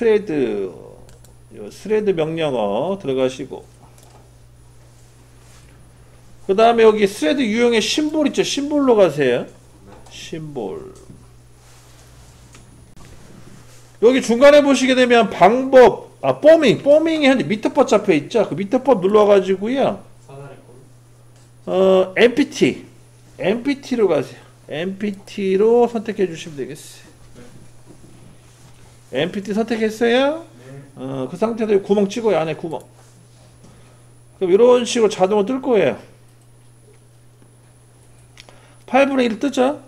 스레드, 요 스레드 명령어 들어가시고, 그 다음에 여기 스레드 유형의 심볼 있죠? 심볼로 가세요. 심볼. 여기 중간에 보시게 되면 방법, 포밍이 현재 미터법 잡혀 있죠? 그 미터법 눌러가지고요. MPT로 가세요. MPT로 선택해 주시면 되겠어요. MPT 선택했어요? 그 상태에서 구멍 찍어요. 안에 구멍. 그럼 이런 식으로 자동으로 뜰 거예요. 8분의 1 뜨죠?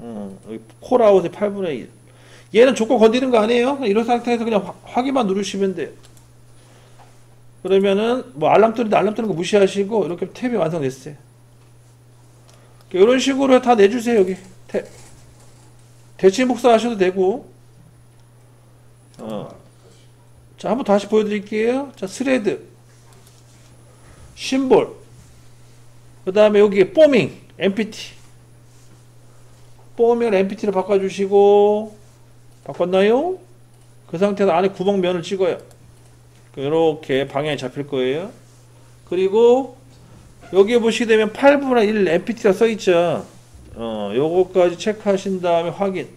여기 콜아웃의 8분의 1. 얘는 조건 건드리는 거 아니에요? 이런 상태에서 그냥 확인만 누르시면 돼요. 그러면은 뭐 알람 뜨는데 알람 뜨는 거 무시하시고 이렇게 탭이 완성됐어요. 이런 식으로 다 내주세요. 여기 탭. 대칭 복사하셔도 되고. 자, 한번 다시 보여드릴게요. 자, 스레드, 심볼, 그 다음에 여기 포밍, MPT. 포밍을 MPT로 바꿔주시고, 바꿨나요? 그 상태에서 안에 구멍면을 찍어요. 이렇게 방향이 잡힐 거예요. 그리고 여기에 보시게 되면 8분의 1 MPT가 써있죠. 요거까지 체크하신 다음에 확인.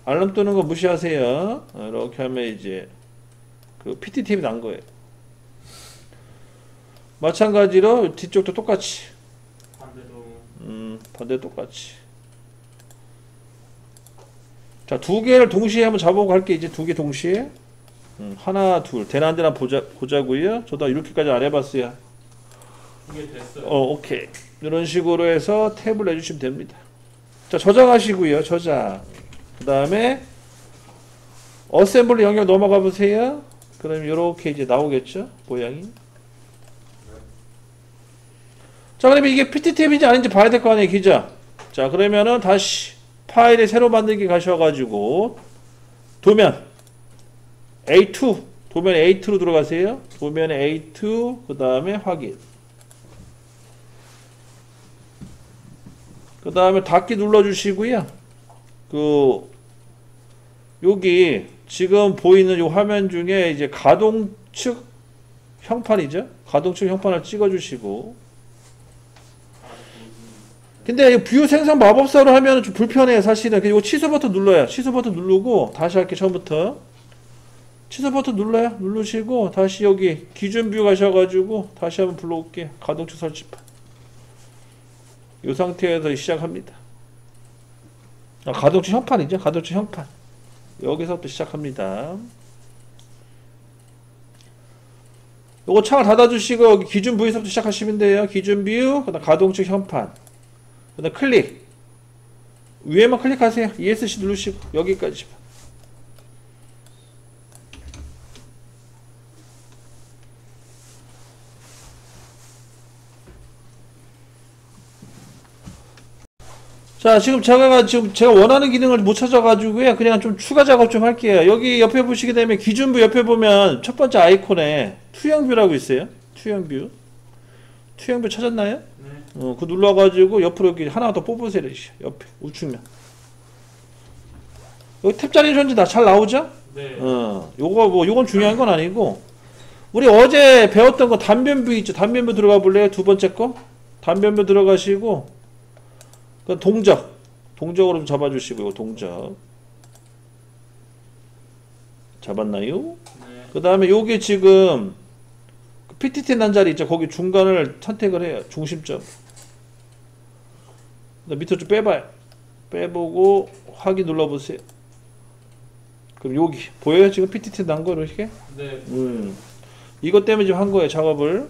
알람 뜨는 거 무시하세요. 이렇게 하면 이제 그 PTT입이 난 거예요. 마찬가지로 뒤쪽도 똑같이. 반대도 똑같이. 자, 두 개를 동시에 한번 잡아보고 할게. 이제 두 개 동시에. 하나, 둘. 되나 안 되나 보자고요. 저도 이렇게까지 안 해봤어요. 두 개 됐어요. 오케이. 이런 식으로 해서 탭을 내주시면 됩니다. 자, 저장하시고요. 저장. 그 다음에 어셈블리 영역 넘어가 보세요. 그럼 이렇게 이제 나오겠죠? 모양이. 자, 그러면 이게 PTT입인지 아닌지 봐야 될 거 아니에요, 기자. 자, 그러면은 다시 파일에 새로 만들기 가셔가지고 도면 A2, 도면 A2로 들어가세요. 도면에 A2, 그 다음에 확인. 그 다음에 닫기 눌러주시고요. 여기 지금 보이는 이 화면 중에 이제 가동측 형판이죠. 가동측 형판을 찍어주시고. 근데 이 뷰 생성 마법사로 하면 좀 불편해요, 사실은. 이거 취소 버튼 눌러요. 취소 버튼 누르고 다시 할게, 처음부터. 취소 버튼 눌러요. 누르시고 다시 여기 기준 뷰 가셔가지고 다시 한번 불러올게요. 가동측 설치판. 이 상태에서 시작합니다. 가동측 형판이죠. 가동측 형판. 여기서부터 시작합니다. 요거 창을 닫아주시고 여기 기준 뷰에서부터 시작하시면 돼요. 기준 뷰, 그다음 가동측 형판, 그다음 클릭. 위에만 클릭하세요. ESC 누르시고 여기까지. 자, 지금 제가 원하는 기능을 못 찾아가지고요. 그냥 좀 추가 작업 좀 할게요. 여기 옆에 보시게 되면 기준뷰 옆에 보면 첫 번째 아이콘에 투영뷰라고 있어요. 투영뷰. 투영뷰 찾았나요? 네. 그거 눌러가지고 옆으로 이렇게 하나 더 뽑으세요. 옆에 우측면. 여기 탭 자리 현재 다 잘 나오죠? 네. 요건 중요한 건 아니고, 우리 어제 배웠던 거 단변뷰 있죠? 단변뷰 들어가 볼래요? 두 번째 거? 단변뷰 들어가시고, 그 동적으로 좀 잡아주시고, 이거 동적 잡았나요? 네. 그 다음에 요게 지금 PTT 난 자리 있죠? 거기 중간을 선택을 해요. 중심점. 밑으로 좀 빼봐요. 빼보고 확인 눌러보세요. 그럼 여기 보여요? 지금 PTT 난 거 이렇게? 네. 이것 때문에 지금 한 거예요, 작업을.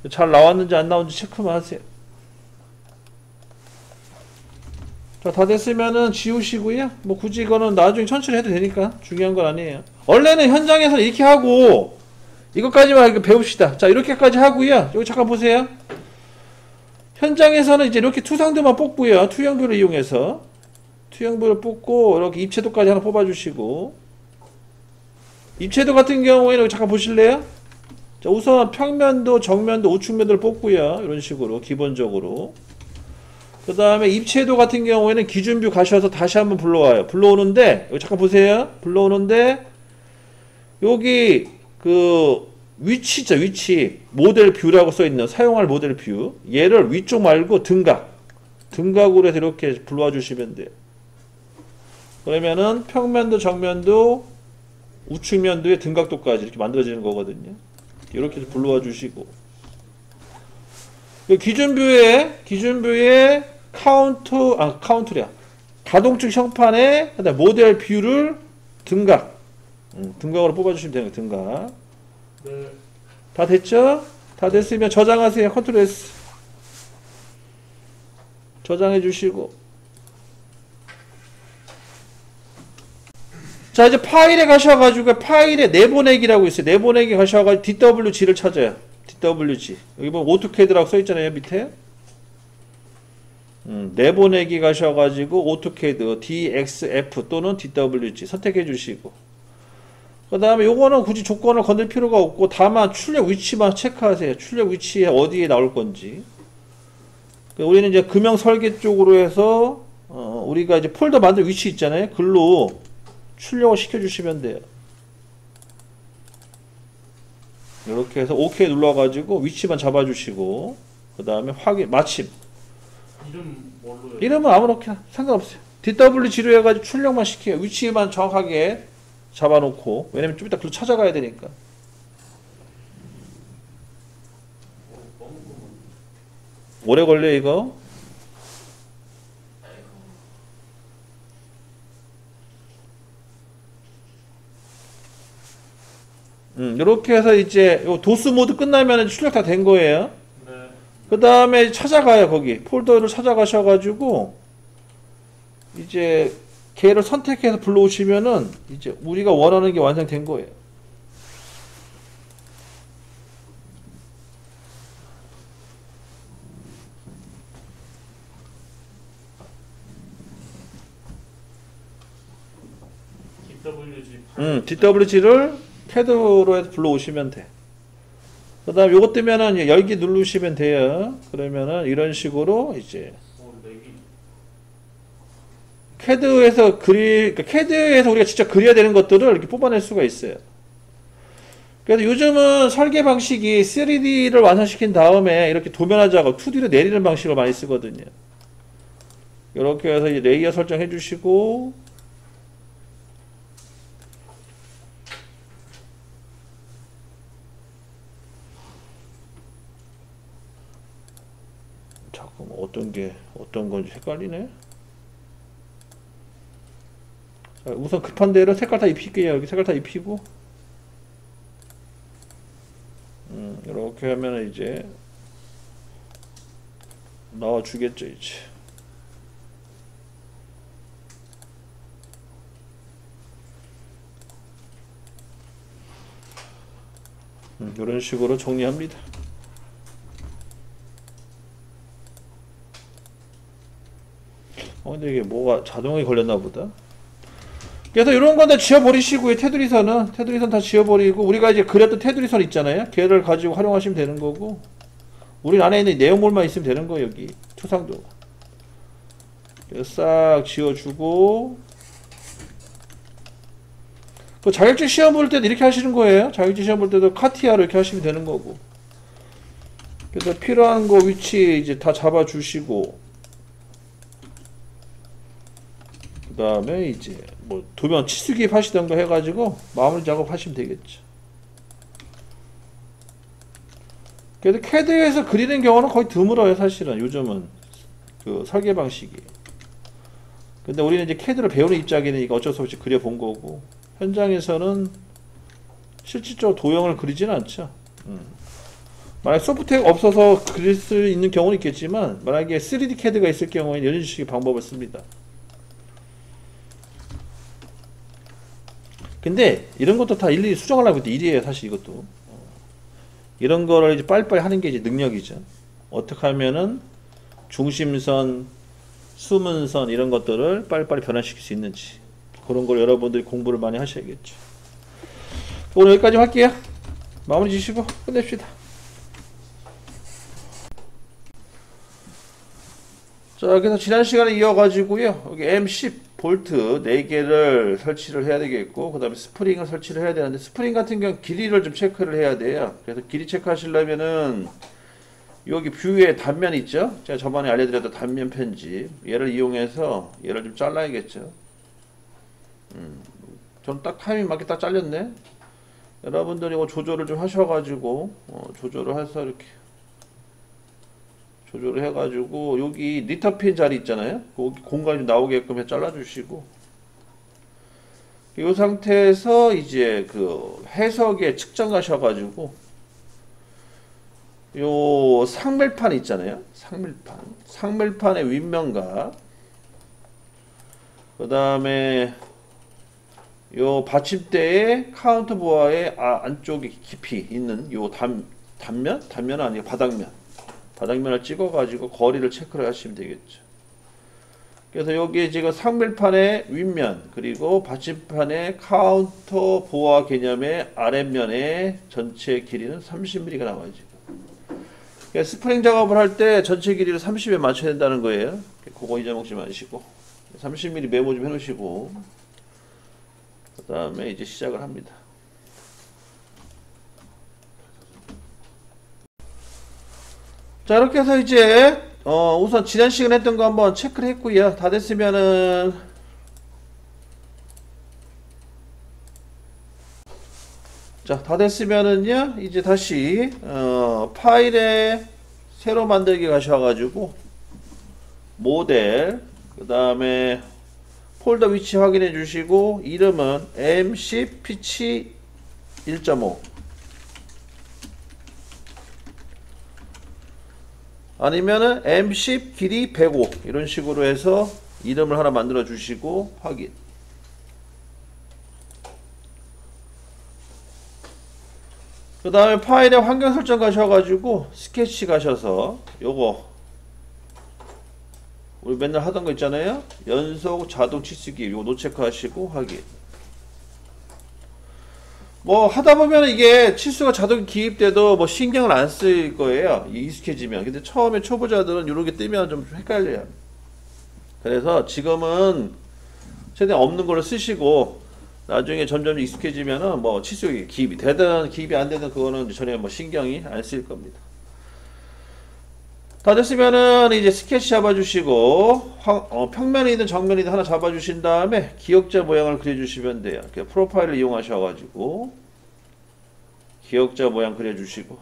네. 잘 나왔는지 안 나왔는지 체크만 하세요. 자, 다 됐으면은 지우시고요. 뭐 굳이 이거는 나중에 천천히 해도 되니까 중요한 건 아니에요. 원래는 현장에서 이렇게 하고 이것까지만 이렇게 배웁시다. 자, 이렇게까지 하고요. 여기 잠깐 보세요. 현장에서는 이제 이렇게 투상도만 뽑고요. 투영뷰를 이용해서 투영뷰를 뽑고 이렇게 입체도까지 하나 뽑아주시고, 입체도 같은 경우에는 잠깐 보실래요? 자, 우선 평면도, 정면도, 우측면도를 뽑고요. 이런 식으로 기본적으로. 그 그 다음에 입체도 같은 경우에는 기준뷰 가셔서 다시 한번 불러와요. 불러오는데 여기 잠깐 보세요. 불러오는데 여기 그 위치 있죠. 위치 모델 뷰라고 써있는 사용할 모델 뷰 얘를 위쪽 말고 등각으로 해서 이렇게 불러와 주시면 돼요. 그러면은 평면도 정면도 우측면도의 등각도까지 이렇게 만들어지는 거거든요. 이렇게 불러와 주시고 기준뷰에 카운트랴 가동축 형판에 모델 뷰를 등각으로 뽑아주시면 되는 거예요. 등각. 네. 다 됐죠? 다 됐으면 저장하세요. 컨트롤 S 저장해 주시고 자 이제 파일에 가셔가지고 파일에 내보내기라고 있어요. 내보내기 가셔가지고 DWG를 찾아요. DWG 여기 보면 오토캐드라고 써있잖아요. 밑에 내보내기 가셔가지고 오토캐드 DXF 또는 DWG 선택해 주시고 그 다음에 요거는 굳이 조건을 건들 필요가 없고 다만 출력 위치만 체크하세요. 출력 위치에 어디에 나올 건지. 우리는 이제 금형 설계 쪽으로 해서 우리가 이제 폴더 만들 위치 있잖아요. 글로 출력을 시켜주시면 돼요. 이렇게 해서 OK 눌러가지고 위치만 잡아주시고 그 다음에 확인 마침. 이름 뭘로 해요? 이름은 아무렇게나 상관없어요. DWG로 해가지고 출력만 시켜요. 위치만 정확하게 잡아놓고 왜냐면 좀 이따 글로 찾아가야 되니까. 오래 걸려 이거. 이렇게 해서 이제 요 도스 모드 끝나면 출력 다 된 거예요. 네. 그 다음에 찾아가요. 거기 폴더를 찾아가셔가지고 이제 걔를 선택해서 불러오시면은 이제 우리가 원하는 게 완성된 거예요. DWG를 캐드로 해서 불러오시면 돼. 그 다음 요거 뜨면은 열기 누르시면 돼요. 그러면은 이런 식으로 이제 캐드에서 그러니까 캐드에서 우리가 직접 그려야 되는 것들을 이렇게 뽑아낼 수가 있어요. 그래서 요즘은 설계 방식이 3D를 완성시킨 다음에 이렇게 도면화 작업, 2D로 내리는 방식을 많이 쓰거든요. 이렇게 해서 이제 레이어 설정해 주시고 잠깐만 어떤 건지 헷갈리네. 자, 우선 급한 대로 색깔 다 입힐게요. 여기 색깔 다 입히고 이렇게 하면 이제 나와 주겠죠. 이제 이런 식으로 정리합니다. 근데 이게 뭐가 자동에 걸렸나 보다. 그래서 이런 건 다 지워버리시고요. 테두리선 다 지워버리고 우리가 이제 그렸던 테두리선 있잖아요. 걔를 가지고 활용하시면 되는 거고 우리 안에 있는 내용물만 있으면 되는 거예요. 여기 초상도 싹 지워주고 그 자격증 시험 볼 때도 이렇게 하시는 거예요. 자격증 시험 볼 때도 카티아로 이렇게 하시면 되는 거고 그래서 필요한 거 위치 이제 다 잡아주시고 그 다음에 이제 뭐 도면 치수 기입 하시던가 해가지고 마무리 작업 하시면 되겠죠. 그래도 캐드에서 그리는 경우는 거의 드물어요. 사실은 요즘은 그 설계 방식이. 근데 우리는 이제 캐드를 배우는 입장이니까 어쩔 수 없이 그려본 거고 현장에서는 실질적으로 도형을 그리지는 않죠. 만약 소프트웨어가 없어서 그릴 수 있는 경우는 있겠지만 만약에 3D 캐드가 있을 경우에는 이런 식의 방법을 씁니다. 근데 이런 것도 다 일일이 수정하려고 해도 일이에요. 사실 이것도 이런 거를 이제 빨리빨리 하는 게 이제 능력이죠. 어떻게 하면은 중심선, 수문선 이런 것들을 빨리빨리 변화시킬 수 있는지 그런 걸 여러분들이 공부를 많이 하셔야겠죠. 오늘 여기까지 할게요. 마무리 지시고 끝냅시다. 자, 그래서 지난 시간에 이어가지고요. 여기 M10 볼트 4개를 설치를 해야 되겠고, 그 다음에 스프링을 설치를 해야 되는데, 스프링 같은 경우는 길이를 좀 체크를 해야 돼요. 그래서 길이 체크하시려면은, 여기 뷰에 단면 있죠? 제가 저번에 알려드렸던 단면 편집. 얘를 이용해서 얘를 좀 잘라야겠죠. 저는 딱 타이밍 맞게 딱 잘렸네. 여러분들이 이거 조절을 좀 하셔가지고, 조절을 해서 이렇게. 조절을 해가지고 여기 리터핀 자리 있잖아요. 거기 공간이 좀 나오게끔 해 잘라주시고 이 상태에서 이제 그 해석에 측정 가셔가지고 요 상밀판 있잖아요. 상밀판의 윗면과 그 다음에 요 받침대의 카운터 보아의 안쪽에 깊이 있는 요 단면은 아니고 바닥면을 찍어가지고 거리를 체크를 하시면 되겠죠. 그래서 여기 지금 상밀판의 윗면 그리고 받침판의 카운터 보아 개념의 아랫면의 전체 길이는 30mm가 나와요. 지금. 스프링 작업을 할 때 전체 길이를 30에 맞춰야 된다는 거예요. 그거 잊어먹지 마시고 30mm 메모 좀 해놓으시고 그 다음에 이제 시작을 합니다. 자, 이렇게 해서 이제 우선 지난 시간에 했던 거 한번 체크를 했고요. 다 됐으면은 자, 다 됐으면은요. 이제 다시 파일에 새로 만들기 가셔가지고 모델 그 다음에 폴더 위치 확인해 주시고 이름은 M10 피치 1.5 아니면은 M10 길이 105 이런 식으로 해서 이름을 하나 만들어 주시고 확인. 그 다음에 파일에 환경 설정 가셔가지고 스케치 가셔서 요거 우리 맨날 하던 거 있잖아요. 연속 자동 치수기 요거 노체크 하시고 확인. 뭐 하다 보면 이게 치수가 자동 기입돼도 뭐 신경을 안 쓸 거예요. 익숙해지면. 근데 처음에 초보자들은 이렇게 뜨면 좀 헷갈려요. 그래서 지금은 최대한 없는 걸로 쓰시고 나중에 점점 익숙해지면은 뭐 치수 기입이 되든 기입이 안 되든 그거는 전혀 뭐 신경이 안 쓰일 겁니다. 다 됐으면은 이제 스케치 잡아주시고 평면이든 정면이든 하나 잡아주신 다음에 기역자 모양을 그려주시면 돼요. 프로파일을 이용하셔가지고 기역자 모양 그려주시고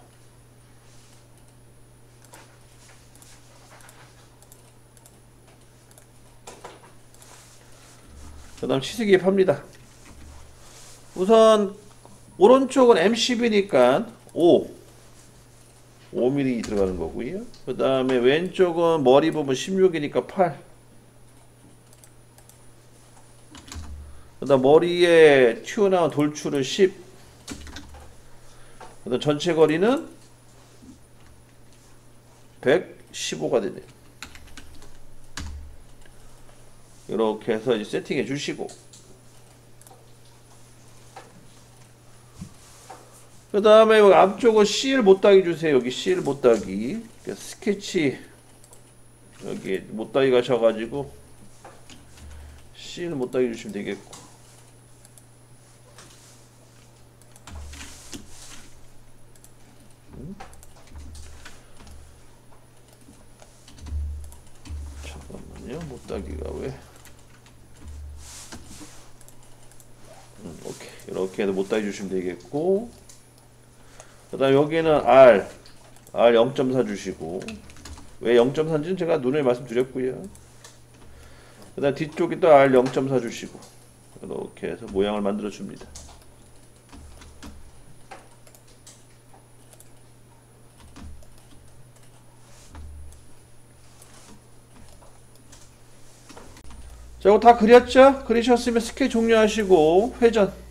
그 다음 치수 기입합니다. 우선 오른쪽은 M10이니까 5mm 들어가는 거고요. 그 다음에 왼쪽은 머리 부분 16이니까 8. 그 다음 머리에 튀어나온 돌출은 10. 그 다음 전체 거리는 115가 되네요. 이렇게 해서 이제 세팅해 주시고 그 다음에 여기 앞쪽은 CL 못따기 주세요. 여기 CL 못따기 스케치 여기 못따기 가셔가지고 CL 못따기 주시면 되겠고 잠깐만요. 못따기가 왜 오케이 이렇게 해서 못따기 주시면 되겠고 그 다음 여기는 R 0.4 주시고 왜 0.4인지는 제가 눈에 말씀드렸고요. 그 다음 뒤쪽에 또 R 0.4 주시고 이렇게 해서 모양을 만들어 줍니다. 자, 이거 다 그렸죠? 그리셨으면 스케치 종료하시고 회전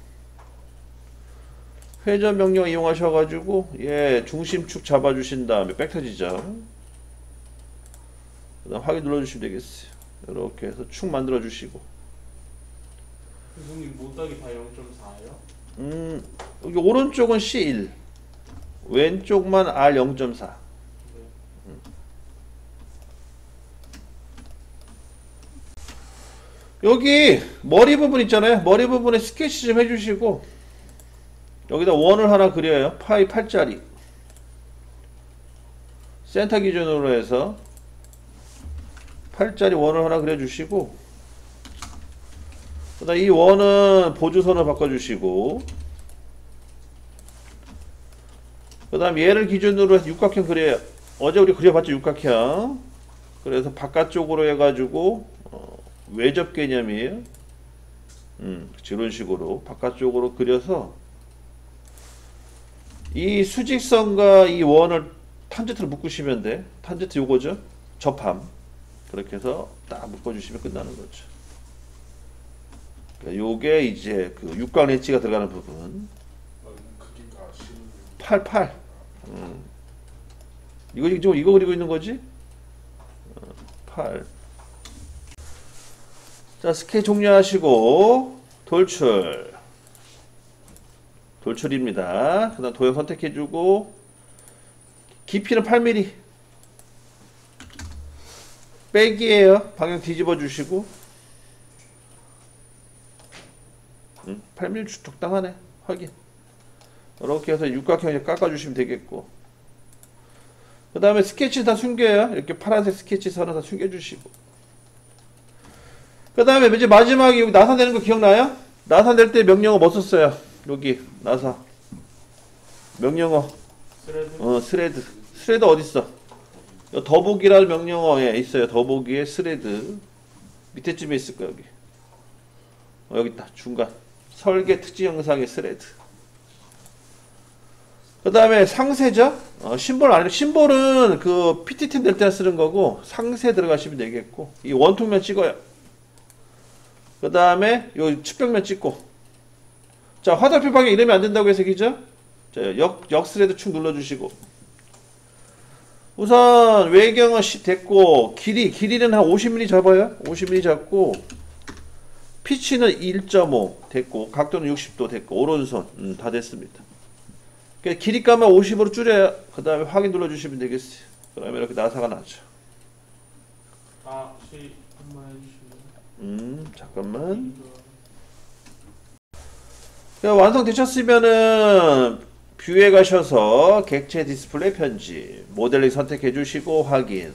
명령 이용하셔가지고 얘 중심축 잡아주신 다음에 백 터지죠. 그 다음 확인 눌러주시면 되겠어요. 이렇게 해서 축 만들어 주시고 선생님 못하기 다 0.4예요? 여기 오른쪽은 C1 왼쪽만 R 0.4 여기 머리 부분 있잖아요. 머리 부분에 스케치 좀 해주시고 여기다 원을 하나 그려요. 파이 8짜리 센터 기준으로 해서 8짜리 원을 하나 그려주시고 그다음 이 원은 보조선을 바꿔주시고 그 다음 얘를 기준으로 해서 육각형 그려요. 어제 우리 그려봤죠 육각형. 그래서 바깥쪽으로 해가지고 외접 개념이에요. 이런 식으로 바깥쪽으로 그려서 이 수직선과 이 원을 탄젠트로 묶으시면 돼. 탄젠트 요거죠. 접함. 그렇게 해서 딱 묶어주시면 끝나는 거죠. 그러니까 요게 이제 그 육각 엣지가 들어가는 부분. 크기가 16. 8. 이거 지금 이거 그리고 있는 거지? 8. 자, 스케치 종료하시고 돌출입니다. 그다음 도형 선택해주고 깊이는 8mm. 백이에요. 방향 뒤집어 주시고 8mm 적당하네. 확인. 이렇게 해서 육각형 깎아주시면 되겠고 그 다음에 스케치 다 숨겨요. 이렇게 파란색 스케치 선을 다 숨겨주시고 그 다음에 이제 마지막에 여기 나사 되는 거 기억나요? 나사 낼 때 명령어 뭐 썼어요? 여기 나사 명령어 스레드 어딨어? 더보기라는 명령어에 있어요. 더보기에 스레드 밑에쯤에 있을 거야. 여기 여기 있다. 중간 설계 특징 영상의 스레드. 그 다음에 상세죠? 심볼 아니고 심볼은 그 PT팀 될 때 쓰는 거고 상세 들어가시면 되겠고 이 원통면 찍어요. 그 다음에 요 측벽면 찍고 자 화살표 방향 이러면 안 된다고 해서 기죠? 자 역 스레드 축 눌러주시고 우선 외경은 됐고 길이는 한 50mm 잡아요. 50mm 잡고 피치는 1.5 됐고 각도는 60도 됐고 오른손 다 됐습니다. 길이감만 50으로 줄여요. 그 다음에 확인 눌러주시면 되겠어요. 그 다음에 이렇게 나사가 나죠. 시 한번 해주시면. 잠깐만. 완성되셨으면은 뷰에 가셔서 객체 디스플레이 편집 모델링 선택해 주시고 확인.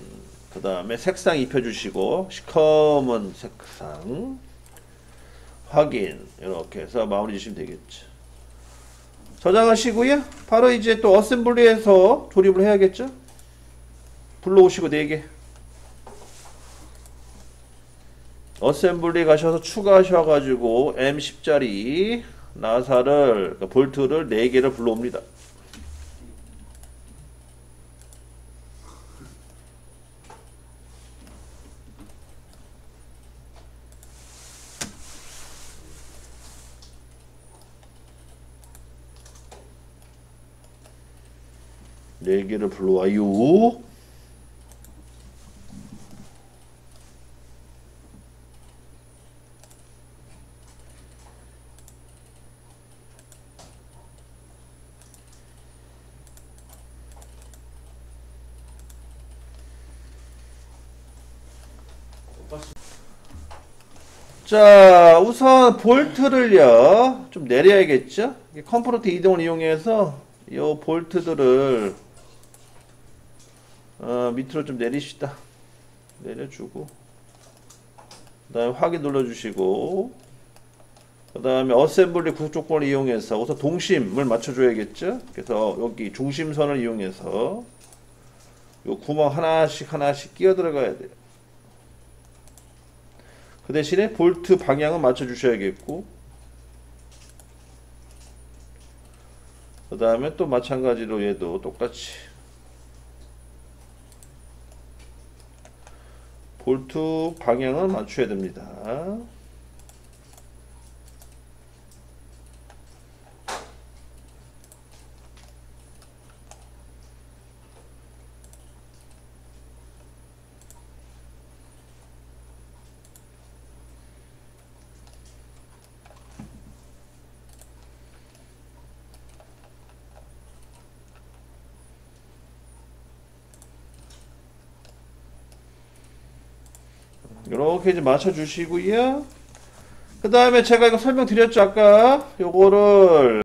그 다음에 색상 입혀 주시고 시커먼 색상 확인. 이렇게 해서 마무리 주시면 되겠죠. 저장하시고요. 바로 이제 또 어셈블리에서 조립을 해야겠죠. 불러오시고 4개. 어셈블리 가셔서 추가하셔가지고 M10짜리 나사를 볼트를 4개를 불러옵니다. 네 개를 불러와요. 자, 우선 볼트를요 좀 내려야겠죠. 컴포넌트 이동을 이용해서 이 볼트들을 밑으로 좀 내리시다. 내려주고 그 다음에 확인 눌러주시고 그 다음에 어셈블리 구속 조건을 이용해서 우선 동심을 맞춰줘야겠죠. 그래서 여기 중심선을 이용해서 요 구멍 하나씩 끼어 들어가야 돼요. 그 대신에 볼트 방향은 맞춰주셔야겠고 그 다음에 또 마찬가지로 얘도 똑같이 볼트 방향은 맞춰야 됩니다. 이렇게 이제 맞춰주시고요. 그 다음에 제가 이거 설명드렸죠 아까 요거를